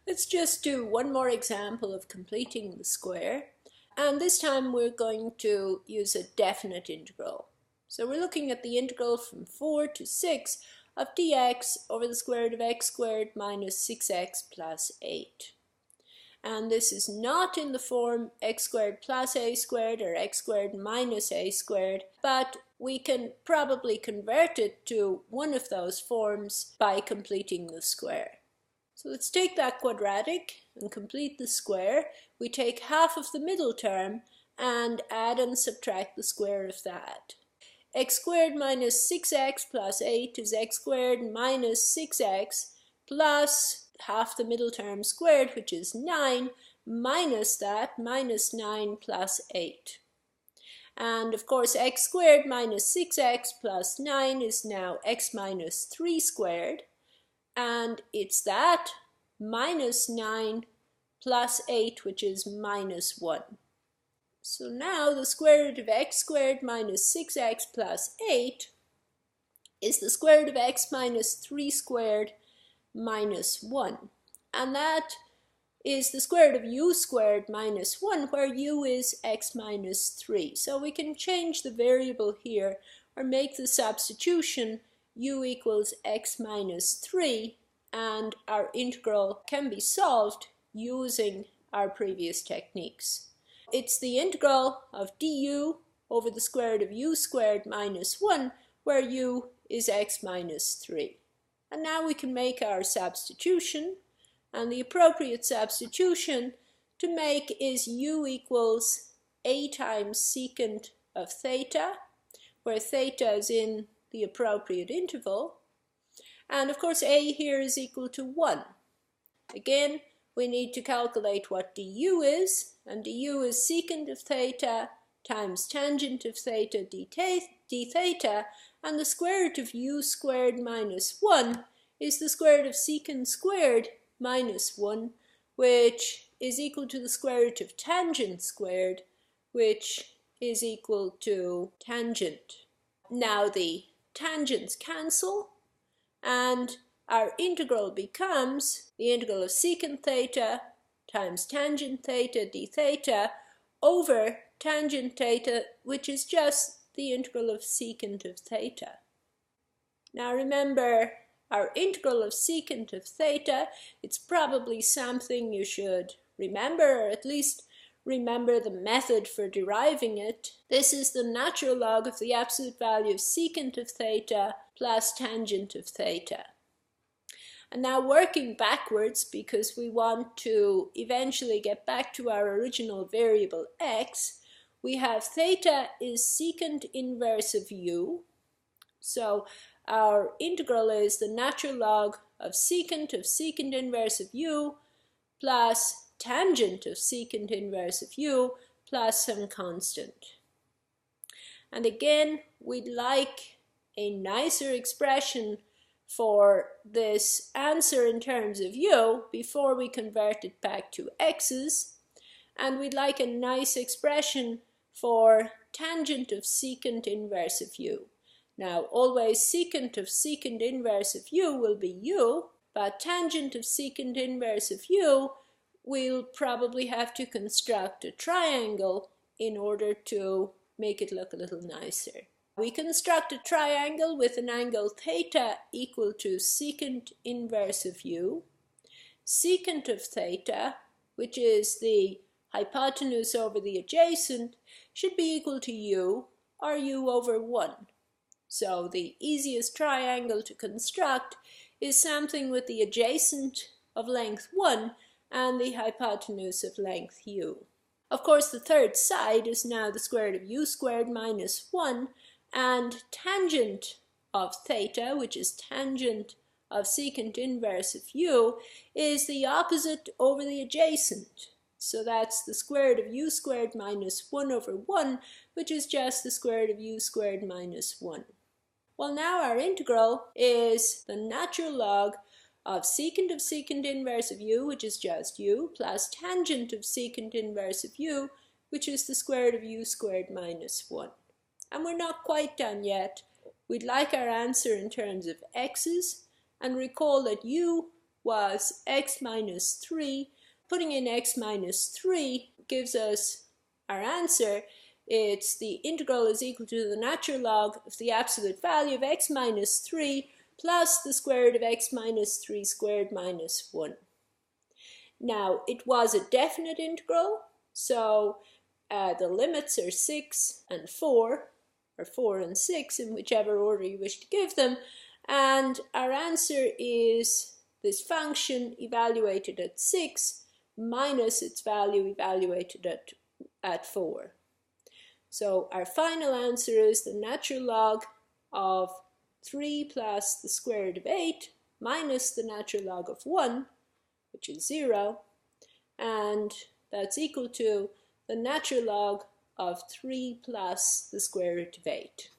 Let's just do one more example of completing the square, and this time we're going to use a definite integral. So we're looking at the integral from 4 to 6 of dx over the square root of x squared minus 6x plus 8. And this is not in the form x squared plus a squared or x squared minus a squared, but we can probably convert it to one of those forms by completing the square. So let's take that quadratic and complete the square. We take half of the middle term and add and subtract the square of that. X squared minus 6x plus 8 is x squared minus 6x plus half the middle term squared, which is 9, minus that, minus 9 plus 8. And of course, x squared minus 6x plus 9 is now x minus 3 squared. And it's that minus 9 plus 8, which is minus 1. So now the square root of x squared minus 6x plus 8 is the square root of x minus 3 squared minus 1. And that is the square root of u squared minus 1, where u is x minus 3. So we can change the variable here or make the substitution u equals x minus 3, and our integral can be solved using our previous techniques. It's the integral of du over the square root of u squared minus 1, where u is x minus 3. And now we can make our substitution, and the appropriate substitution to make is u equals a times secant of theta, where theta is in the appropriate interval. And of course a here is equal to 1. Again, we need to calculate what du is, and du is secant of theta times tangent of theta d theta, and the square root of u squared minus 1 is the square root of secant squared minus 1, which is equal to the square root of tangent squared, which is equal to tangent. Now the tangents cancel, and our integral becomes the integral of secant theta times tangent theta d theta over tangent theta, which is just the integral of secant of theta. Now remember, our integral of secant of theta, it's probably something you should remember, or at least remember the method for deriving it. This is the natural log of the absolute value of secant of theta plus tangent of theta. And now working backwards, because we want to eventually get back to our original variable x, we have theta is secant inverse of u. So our integral is the natural log of secant inverse of u plus tangent of secant inverse of u plus some constant. And again, we'd like a nicer expression for this answer in terms of u before we convert it back to x's, and we'd like a nice expression for tangent of secant inverse of u. Now, always secant of secant inverse of u will be u, but tangent of secant inverse of u, we'll probably have to construct a triangle in order to make it look a little nicer. We construct a triangle with an angle theta equal to secant inverse of u. Secant of theta, which is the hypotenuse over the adjacent, should be equal to u, or u over 1. So the easiest triangle to construct is something with the adjacent of length 1 and the hypotenuse of length u. Of course, the third side is now the square root of u squared minus 1, and tangent of theta, which is tangent of secant inverse of u, is the opposite over the adjacent. So that's the square root of u squared minus 1 over 1, which is just the square root of u squared minus 1. Well, now our integral is the natural log of secant inverse of u, which is just u, plus tangent of secant inverse of u, which is the square root of u squared minus 1. And we're not quite done yet. We'd like our answer in terms of x's, and recall that u was x minus 3. Putting in x minus 3 gives us our answer. It's the integral is equal to the natural log of the absolute value of x minus 3 plus the square root of x minus 3 squared minus 1. Now, it was a definite integral, so the limits are 6 and 4, or 4 and 6, in whichever order you wish to give them, and our answer is this function evaluated at 6 minus its value evaluated at 4. So our final answer is the natural log of 3 plus the square root of 8 minus the natural log of 1, which is 0, and that's equal to the natural log of 3 plus the square root of 8.